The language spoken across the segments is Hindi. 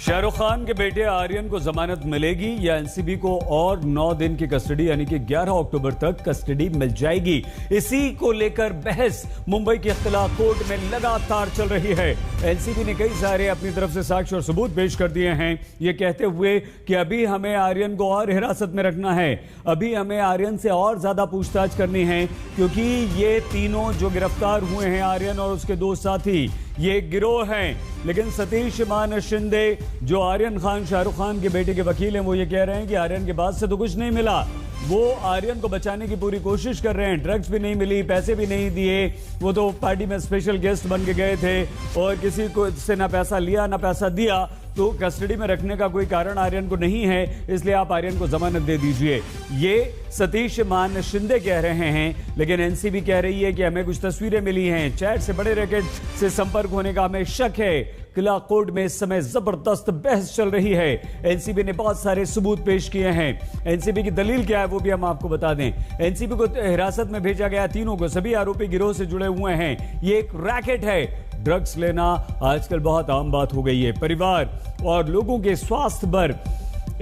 शाहरुख खान के बेटे आर्यन को जमानत मिलेगी या एनसीबी को और 9 दिन की कस्टडी यानी कि 11 अक्टूबर तक कस्टडी मिल जाएगी। इसी को लेकर बहस मुंबई के इख्तिलाफ कोर्ट में लगातार चल रही है। एनसीबी ने कई सारे अपनी तरफ से साक्ष्य और सबूत पेश कर दिए हैं, ये कहते हुए कि अभी हमें आर्यन को और हिरासत में रखना है, अभी हमें आर्यन से और ज्यादा पूछताछ करनी है, क्योंकि ये तीनों जो गिरफ्तार हुए हैं, आर्यन और उसके दो साथी, ये गिरोह हैं। लेकिन सतीश मान शिंदे जो आर्यन खान शाहरुख खान के बेटे के वकील हैं, वो ये कह रहे हैं कि आर्यन के पास से तो कुछ नहीं मिला। वो आर्यन को बचाने की पूरी कोशिश कर रहे हैं, ड्रग्स भी नहीं मिली, पैसे भी नहीं दिए, वो तो पार्टी में स्पेशल गेस्ट बन के गए थे और किसी को से ना पैसा लिया ना पैसा दिया, तो कस्टडी में रखने का कोई कारण आर्यन को नहीं है, इसलिए आप आर्यन को जमानत दे दीजिए। ये सतीश मान शिंदे कह रहे हैं। लेकिन एनसीबी कह रही है कि हमें कुछ तस्वीरें मिली हैं, चैट से बड़े रैकेट से संपर्क होने का हमें शक है। किला कोर्ट में इस समय जबरदस्त बहस चल रही है। एनसीबी ने बहुत सारे सबूत पेश किए हैं। एनसीबी की दलील क्या है वो भी हम आपको बता दें। एनसीबी को हिरासत में भेजा गया तीनों को, सभी आरोपी गिरोह से जुड़े हुए हैं। ये एक रैकेट है। ड्रग्स लेना आजकल बहुत आम बात हो गई है। परिवार और लोगों के स्वास्थ्य पर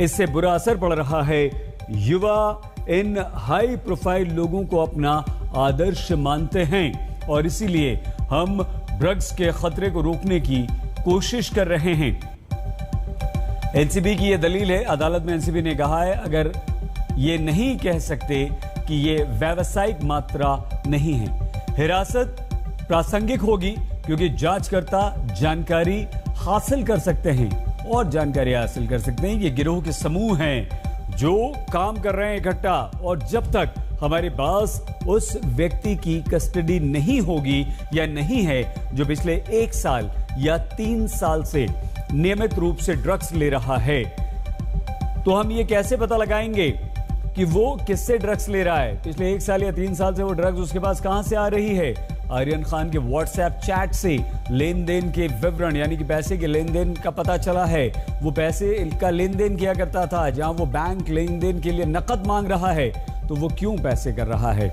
इससे बुरा असर पड़ रहा है। युवा इन हाई प्रोफाइल लोगों को अपना आदर्श मानते हैं और इसीलिए हम ड्रग्स के खतरे को रोकने की कोशिश कर रहे हैं। एनसीबी की यह दलील है। अदालत में एनसीबी ने कहा है, अगर ये नहीं कह सकते कि ये व्यावसायिक मात्रा नहीं है। हिरासत प्रासंगिक होगी क्योंकि जांचकर्ता जानकारी हासिल कर सकते हैं और जानकारी हासिल कर सकते हैं। ये गिरोह के समूह हैं जो काम कर रहे हैं इकट्ठा, और जब तक हमारे पास उस व्यक्ति की कस्टडी नहीं होगी या नहीं है जो पिछले 1 साल या 3 साल से नियमित रूप से ड्रग्स ले रहा है, तो हम ये कैसे पता लगाएंगे कि वो किससे ड्रग्स ले रहा है? पिछले 1 साल या 3 साल से वो ड्रग्स उसके पास कहां से आ रही है? आर्यन खान के व्हाट्सएप चैट से लेन देन के विवरण यानी कि पैसे के लेन देन का पता चला है। वो पैसे का लेन देन किया करता था, जहां वो बैंक लेन देन के लिए नकद मांग रहा है, तो वो क्यों पैसे कर रहा है?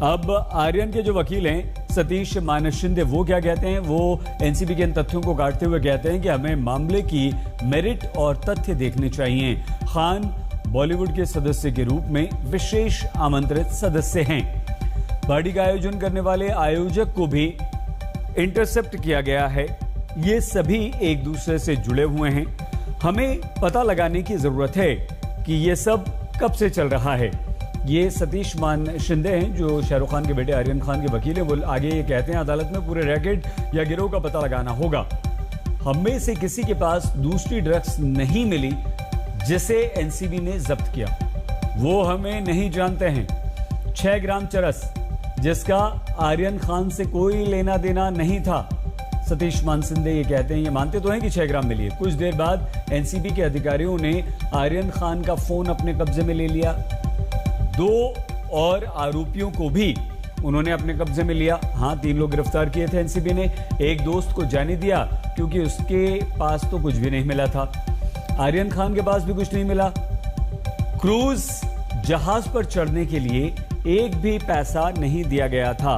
अब आर्यन के जो वकील हैं सतीश मान शिंदे, वो क्या कहते हैं? वो एनसीबी के इन तथ्यों को काटते हुए कहते हैं कि हमें मामले की मेरिट और तथ्य देखने चाहिए। खान बॉलीवुड के सदस्य के रूप में विशेष आमंत्रित सदस्य हैं। पार्टी का आयोजन करने वाले आयोजक को भी इंटरसेप्ट किया गया है। ये सभी एक दूसरे से जुड़े हुए हैं। हमें पता लगाने की जरूरत है कि ये सब कब से चल रहा है। ये सतीश मान शिंदे हैं जो शाहरुख खान के बेटे आर्यन खान के वकील हैं। वो आगे ये कहते हैं, अदालत में पूरे रैकेट या गिरोह का पता लगाना होगा। हम में से किसी के पास दूसरी ड्रग्स नहीं मिली जिसे एनसीबी ने जब्त किया, वो हमें नहीं जानते हैं। 6 ग्राम चरस जिसका आर्यन खान से कोई लेना देना नहीं था। सतीश मान शिंदे ये कहते हैं, ये मानते तो हैं कि 6 ग्राम मिली है। कुछ देर बाद एनसीबी के अधिकारियों ने आर्यन खान का फोन अपने कब्जे में ले लिया। 2 और आरोपियों को भी उन्होंने अपने कब्जे में लिया। हाँ, 3 लोग गिरफ्तार किए थे एनसीबी ने। एक दोस्त को जाने दिया क्योंकि उसके पास तो कुछ भी नहीं मिला था। आर्यन खान के पास भी कुछ नहीं मिला। क्रूज जहाज पर चढ़ने के लिए एक भी पैसा नहीं दिया गया था।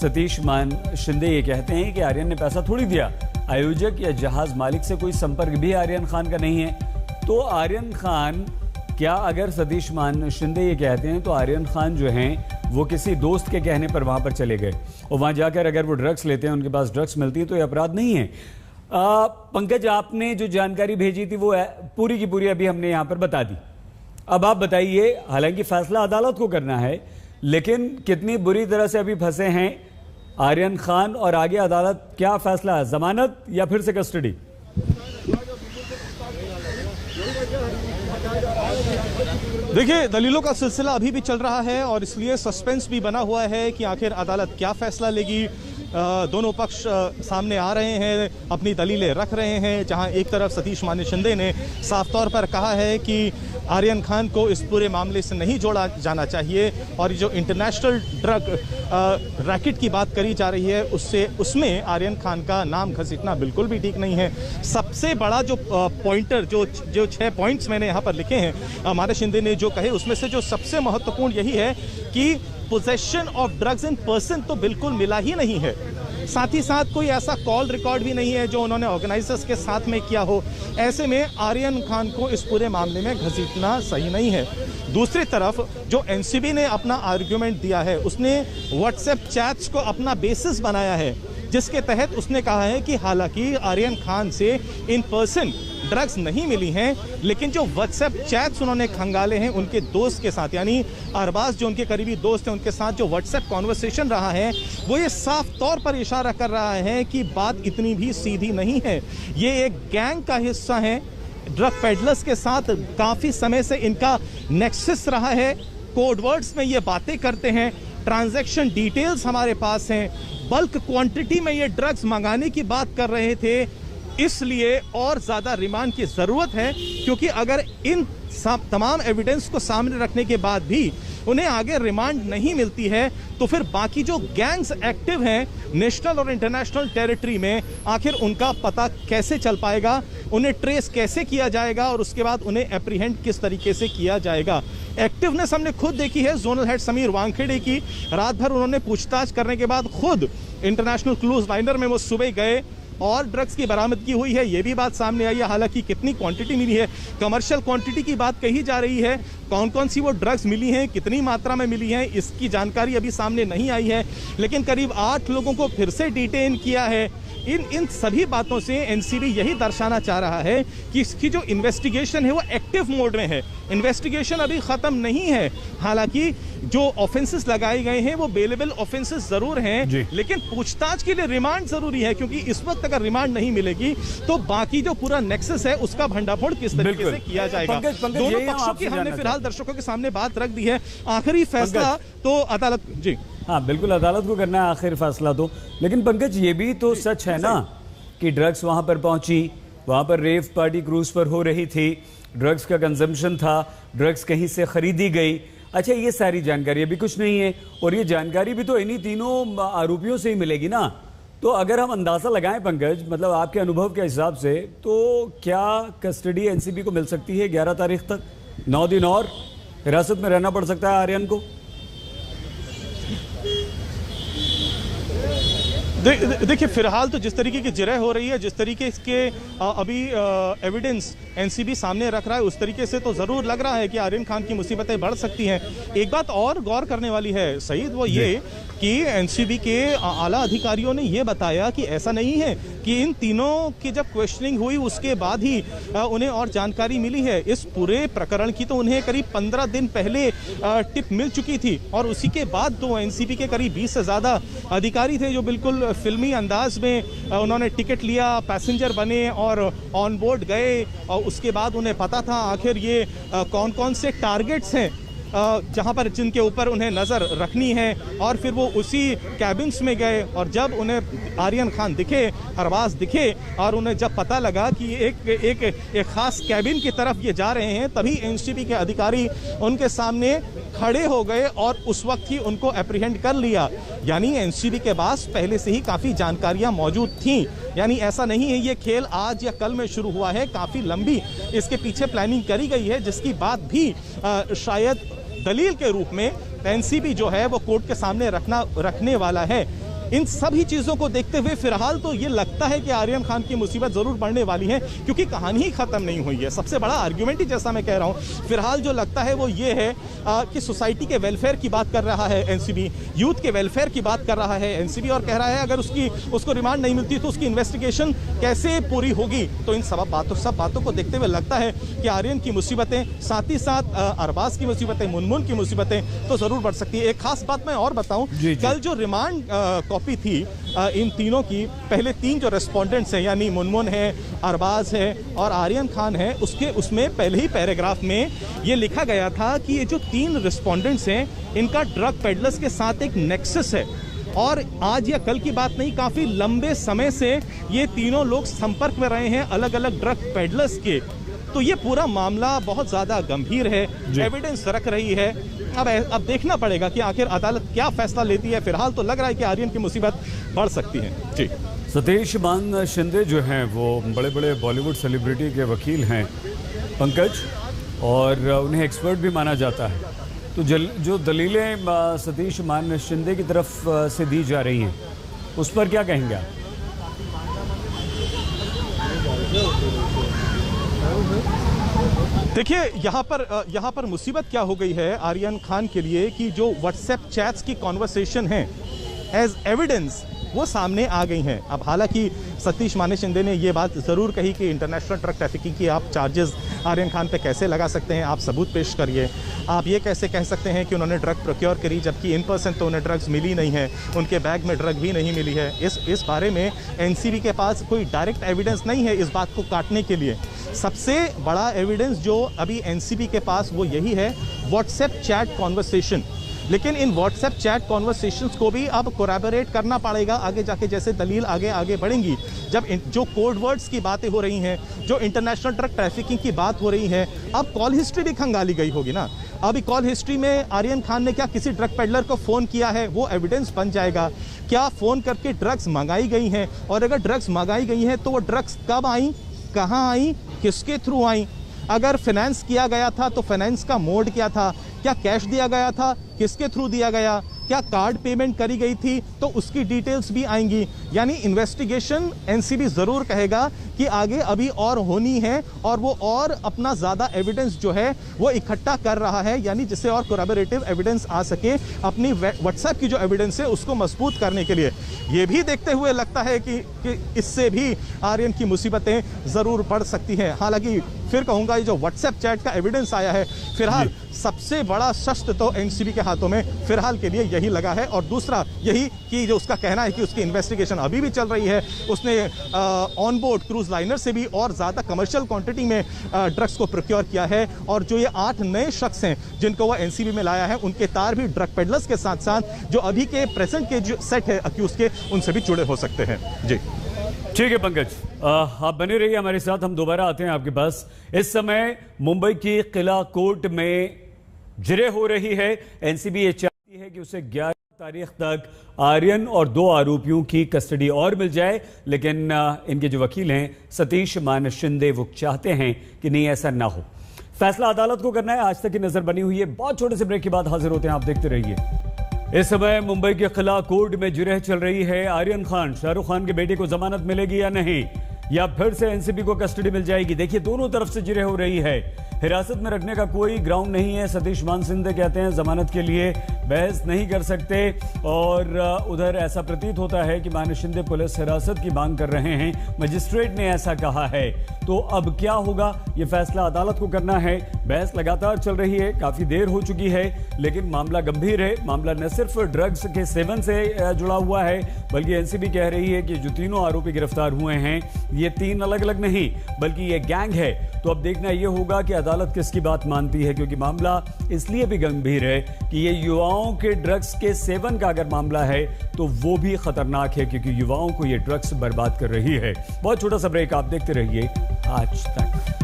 सतीश मान शिंदे ये कहते हैं कि आर्यन ने पैसा थोड़ी दिया। आयोजक या जहाज मालिक से कोई संपर्क भी आर्यन खान का नहीं है। तो आर्यन खान क्या, अगर सतीश मान शिंदे ये कहते हैं, तो आर्यन खान जो हैं वो किसी दोस्त के कहने पर वहां पर चले गए और वहां जाकर अगर वो ड्रग्स लेते हैं, उनके पास ड्रग्स मिलती है, तो ये अपराध नहीं है। पंकज, आपने जो जानकारी भेजी थी वो पूरी की पूरी अभी हमने यहां पर बता दी। अब आप बताइए, हालांकि फैसला अदालत को करना है, लेकिन कितनी बुरी तरह से अभी फंसे हैं आर्यन खान, और आगे अदालत क्या फैसला है, जमानत या फिर से कस्टडी? देखिए, दलीलों का सिलसिला अभी भी चल रहा है और इसलिए सस्पेंस भी बना हुआ है कि आखिर अदालत क्या फैसला लेगी। दोनों पक्ष सामने आ रहे हैं, अपनी दलीलें रख रहे हैं। जहां एक तरफ सतीश मान शिंदे ने साफ तौर पर कहा है कि आर्यन खान को इस पूरे मामले से नहीं जोड़ा जाना चाहिए और जो इंटरनेशनल ड्रग रैकेट की बात करी जा रही है उसमें आर्यन खान का नाम घसीटना बिल्कुल भी ठीक नहीं है। सबसे बड़ा जो पॉइंटर जो 6 पॉइंट्स मैंने यहाँ पर लिखे हैं, हमारे शिंदे ने जो कहे, उसमें से जो सबसे महत्वपूर्ण यही है कि possession of drugs in person तो बिल्कुल मिला ही नहीं है। साथ ही साथ कोई ऐसा कॉल रिकॉर्ड भी नहीं है जो उन्होंने ऑर्गेनाइजर्स के साथ में किया हो। ऐसे में आर्यन खान को इस पूरे मामले में घसीटना सही नहीं है। दूसरी तरफ जो एनसीबी ने अपना आर्ग्यूमेंट दिया है, उसने व्हाट्सएप चैट्स को अपना बेसिस बनाया है, जिसके तहत उसने कहा है कि हालांकि आर्यन खान से इन पर्सन ड्रग्स नहीं मिली हैं, लेकिन जो व्हाट्सएप चैट्स उन्होंने खंगाले हैं उनके दोस्त के साथ, यानी अरबाज जो उनके करीबी दोस्त हैं उनके साथ जो व्हाट्सएप कॉन्वर्सेशन रहा है, वो ये साफ तौर पर इशारा कर रहा है कि बात इतनी भी सीधी नहीं है। ये एक गैंग का हिस्सा है, ड्रग पेडलर्स के साथ काफ़ी समय से इनका नेक्सस रहा है, कोड वर्ड्स में ये बातें करते हैं, ट्रांजैक्शन डिटेल्स हमारे पास हैं, बल्क क्वांटिटी में ये ड्रग्स मंगाने की बात कर रहे थे। इसलिए और ज़्यादा रिमांड की ज़रूरत है, क्योंकि अगर इन तमाम एविडेंस को सामने रखने के बाद भी उन्हें आगे रिमांड नहीं मिलती है, तो फिर बाकी जो गैंग्स एक्टिव हैं नेशनल और इंटरनेशनल टेरिटरी में, आखिर उनका पता कैसे चल पाएगा, उन्हें ट्रेस कैसे किया जाएगा और उसके बाद उन्हें एप्रीहेंड किस तरीके से किया जाएगा। एक्टिवनेस हमने खुद देखी है जोनल हेड समीर वानखेड़े की। रात भर उन्होंने पूछताछ करने के बाद खुद इंटरनेशनल क्रूज लाइनर में वो सुबह गए और ड्रग्स की बरामदगी हुई है, ये भी बात सामने आई है। हालांकि कितनी क्वांटिटी मिली है, कमर्शियल क्वांटिटी की बात कही जा रही है, कौन कौन सी वो ड्रग्स मिली हैं, कितनी मात्रा में मिली हैं, इसकी जानकारी अभी सामने नहीं आई है। लेकिन करीब 8 लोगों को फिर से डिटेन किया है। इन सभी बातों से एनसीबी यही दर्शाना चाह रहा है कि इसकी जो इन्वेस्टिगेशन है वो एक्टिव मोड में है, इन्वेस्टिगेशन अभी खत्म नहीं है। हालांकि जो ऑफेंसेस लगाए गए हैं वो बेलेबल ऑफेंसेस जरूर हैं, लेकिन पूछताछ के लिए रिमांड जरूरी है, क्योंकि इस वक्त अगर रिमांड नहीं मिलेगी तो बाकी जो पूरा नेक्सस है उसका भंडाफोड़ किस तरीके से किया जाएगा। दोनों पक्षों की हमने फिलहाल दर्शकों के सामने बात रख दी है। आखिरी फैसला तो अदालत, जी हाँ बिल्कुल अदालत को करना है आखिर फैसला तो। लेकिन पंकज ये भी तो सच है ना कि ड्रग्स वहां पर पहुंची, वहां पर रेव पार्टी क्रूज पर हो रही थी, ड्रग्स का कंजम्पशन था, ड्रग्स कहीं से खरीदी गई। अच्छा, ये सारी जानकारी अभी कुछ नहीं है, और ये जानकारी भी तो इन्हीं तीनों आरोपियों से ही मिलेगी ना। तो अगर हम अंदाजा लगाएं पंकज, मतलब आपके अनुभव के हिसाब से, तो क्या कस्टडी एनसीबी को मिल सकती है 11 तारीख तक? 9 दिन और हिरासत में रहना पड़ सकता है आर्यन को। देखिए, फिलहाल तो जिस तरीके की जिरह हो रही है, जिस तरीके के अभी एविडेंस एनसीबी सामने रख रहा है, उस तरीके से तो ज़रूर लग रहा है कि आर्यन खान की मुसीबतें बढ़ सकती हैं। एक बात और गौर करने वाली है सईद, वो ये कि एनसीबी के आला अधिकारियों ने ये बताया कि ऐसा नहीं है कि इन तीनों की जब क्वेश्चनिंग हुई उसके बाद ही उन्हें और जानकारी मिली है। इस पूरे प्रकरण की तो उन्हें करीब 15 दिन पहले टिप मिल चुकी थी, और उसी के बाद तो एनसीबी के करीब 20 से ज़्यादा अधिकारी थे जो बिल्कुल फिल्मी अंदाज में उन्होंने टिकट लिया, पैसेंजर बने और ऑन बोर्ड गए, और उसके बाद उन्हें पता था आखिर ये कौन कौन से टारगेट्स हैं जहां पर जिनके ऊपर उन्हें नज़र रखनी है। और फिर वो उसी कैबिन्स में गए, और जब उन्हें आर्यन खान दिखे, अरबाज दिखे, और उन्हें जब पता लगा कि एक खास कैबिन की तरफ ये जा रहे हैं, तभी एनसीबी के अधिकारी उनके सामने खड़े हो गए और उस वक्त ही उनको एप्रीहेंड कर लिया। यानी एनसीबी के पास पहले से ही काफ़ी जानकारियां मौजूद थीं। यानी ऐसा नहीं है ये खेल आज या कल में शुरू हुआ है, काफ़ी लंबी इसके पीछे प्लानिंग करी गई है, जिसकी बात भी शायद दलील के रूप में एनसीबी जो है वो कोर्ट के सामने रखने वाला है। इन सभी चीज़ों को देखते हुए फिलहाल तो ये लगता है कि आर्यन खान की मुसीबत ज़रूर बढ़ने वाली है, क्योंकि कहानी ही ख़त्म नहीं हुई है। सबसे बड़ा आर्ग्यूमेंट ही, जैसा मैं कह रहा हूँ, फिलहाल जो लगता है वो ये है कि सोसाइटी के वेलफेयर की बात कर रहा है एनसीबी, यूथ के वेलफेयर की बात कर रहा है एनसीबी, और कह रहा है अगर उसको रिमांड नहीं मिलती तो उसकी इन्वेस्टिगेशन कैसे पूरी होगी। तो इन सब बातों को देखते हुए लगता है कि आर्यन की मुसीबतें, साथ ही साथ अरबाज की मुसीबतें, मुनमुन की मुसीबतें तो ज़रूर बढ़ सकती है। एक खास बात मैं और बताऊँ, कल जो रिमांड कॉपी थी इन तीनों की, पहले 3 जो रेस्पोंडेंट्स हैं, यानी मुनमुन है, अरबाज है और आर्यन खान है, उसमें पहले ही पैराग्राफ में ये लिखा गया था कि ये जो 3 रेस्पोंडेंट्स हैं, इनका ड्रग पेडलर्स के साथ एक नेक्सस है, और आज या कल की बात नहीं, काफ़ी लंबे समय से ये तीनों लोग संपर्क में रहे हैं अलग अलग ड्रग पेडलर्स के। तो ये पूरा मामला बहुत ज़्यादा गंभीर है, एविडेंस रख रही है। अब देखना पड़ेगा कि आखिर अदालत क्या फैसला लेती है। फिलहाल तो लग रहा है कि आर्यन की मुसीबत बढ़ सकती है। जी, सतीश मान शिंदे जो हैं वो बड़े बड़े बॉलीवुड सेलिब्रिटी के वकील हैं पंकज, और उन्हें एक्सपर्ट भी माना जाता है। तो जो दलीलें सतीश मान शिंदे की तरफ से दी जा रही हैं, उस पर क्या कहेंगे आप? देखिए यहाँ पर मुसीबत क्या हो गई है आर्यन खान के लिए कि जो व्हाट्सएप चैट्स की कॉन्वर्सेशन है एज एविडेंस वो सामने आ गई हैं। अब हालांकि सतीश माने शिंदे ने ये बात ज़रूर कही कि इंटरनेशनल ड्रग ट्रैफिकिंग की आप चार्जेस आर्यन खान पे कैसे लगा सकते हैं, आप सबूत पेश करिए। आप ये कैसे कह सकते हैं कि उन्होंने ड्रग प्रोक्योर करी जबकि इन पर्सन तो उन्हें ड्रग्स मिली नहीं है, उनके बैग में ड्रग भी नहीं मिली है। इस बारे में एनसीबी के पास कोई डायरेक्ट एविडेंस नहीं है इस बात को काटने के लिए। सबसे बड़ा एविडेंस जो अभी एनसीबी के पास वो यही है व्हाट्सएप चैट कॉन्वर्सेशन। लेकिन इन व्हाट्सएप चैट कॉन्वर्सेशंस को भी अब कोरैबोरेट करना पड़ेगा आगे जाके, जैसे दलील आगे बढ़ेंगी। जब जो कोड वर्ड्स की बातें हो रही हैं, जो इंटरनेशनल ड्रग ट्रैफिकिंग की बात हो रही है, अब कॉल हिस्ट्री भी खंगाली गई होगी ना। अभी कॉल हिस्ट्री में आर्यन खान ने क्या किसी ड्रग पेडलर को फ़ोन किया है वो एविडेंस बन जाएगा। क्या फ़ोन करके ड्रग्स मंगाई गई हैं, और अगर ड्रग्स मंगाई गई हैं तो वो ड्रग्स कब आई, कहाँ आई, किसके थ्रू आई। अगर फाइनेंस किया गया था तो फाइनेंस का मोड क्या था, क्या कैश दिया गया था, किसके थ्रू दिया गया, क्या कार्ड पेमेंट करी गई थी, तो उसकी डिटेल्स भी आएंगी। यानी इन्वेस्टिगेशन एनसीबी जरूर कहेगा कि आगे अभी और होनी है, और वो और अपना ज़्यादा एविडेंस जो है वो इकट्ठा कर रहा है, यानी जिससे और कोरैबोरेटिव एविडेंस आ सके अपनी व्हाट्सएप की जो एविडेंस है उसको मजबूत करने के लिए। ये भी देखते हुए लगता है कि इससे भी आर्यन की मुसीबतें ज़रूर बढ़ सकती हैं। हालांकि फिर कहूँगा ये जो व्हाट्सएप चैट का एविडेंस आया है फिलहाल सबसे बड़ा शस्त्र तो एनसीबी के हाथों में फिलहाल के लिए यही लगा है। और दूसरा यही कि जो उसका कहना है कि उसकी इन्वेस्टिगेशन अभी भी चल रही है, उसने ऑन बोर्ड क्रूज लाइनर से भी और ज़्यादा कमर्शियल क्वांटिटी में ड्रग्स को प्रोक्योर किया है। और जो ये 8 नए शख्स हैं जिनको वह एनसीबी में लाया है उनके तार भी ड्रग पेडलर्स के साथ साथ जो अभी के प्रेजेंट के जो सेट है अक्यूज के उनसे भी जुड़े हो सकते हैं। जी ठीक है पंकज, आप बने रहिए हमारे साथ, हम दोबारा आते हैं आपके पास। इस समय मुंबई की किला कोर्ट में जिरह हो रही है। एनसीबी ये चाहती है कि उसे 11 तारीख तक आर्यन और 2 आरोपियों की कस्टडी और मिल जाए, लेकिन इनके जो वकील हैं सतीश मान शिंदे वो चाहते हैं कि नहीं ऐसा ना हो। फैसला अदालत को करना है, आज तक की नजर बनी हुई है। बहुत छोटे से ब्रेक के बाद हाजिर होते हैं, आप देखते रहिए। इस समय मुंबई के किला कोर्ट में जिरह चल रही है। आर्यन खान, शाहरुख खान के बेटे को जमानत मिलेगी या नहीं, या फिर से एनसीबी को कस्टडी मिल जाएगी। देखिए दोनों तरफ से जिरह हो रही है। हिरासत में रखने का कोई ग्राउंड नहीं है। सतीश मान शिंदे कहते हैं जमानत के लिए बहस नहीं कर सकते, और उधर ऐसा प्रतीत होता है कि मान शिंदे पुलिस हिरासत की मांग कर रहे हैं। मजिस्ट्रेट ने ऐसा कहा है। तो अब क्या होगा, यह फैसला अदालत को करना है। बहस लगातार चल रही है, काफी देर हो चुकी है, लेकिन मामला गंभीर है। मामला न सिर्फ ड्रग्स के सेवन से जुड़ा हुआ है, बल्कि एनसीबी कह रही है कि जो तीनों आरोपी गिरफ्तार हुए हैं ये 3 अलग अलग नहीं बल्कि ये गैंग है। तो अब देखना यह होगा कि अदालत किसकी बात मानती है, क्योंकि मामला इसलिए भी गंभीर है कि ये युवाओं के ड्रग्स के सेवन का अगर मामला है तो वो भी खतरनाक है, क्योंकि युवाओं को ये ड्रग्स बर्बाद कर रही है। बहुत छोटा सा ब्रेक, आप देखते रहिए आज तक।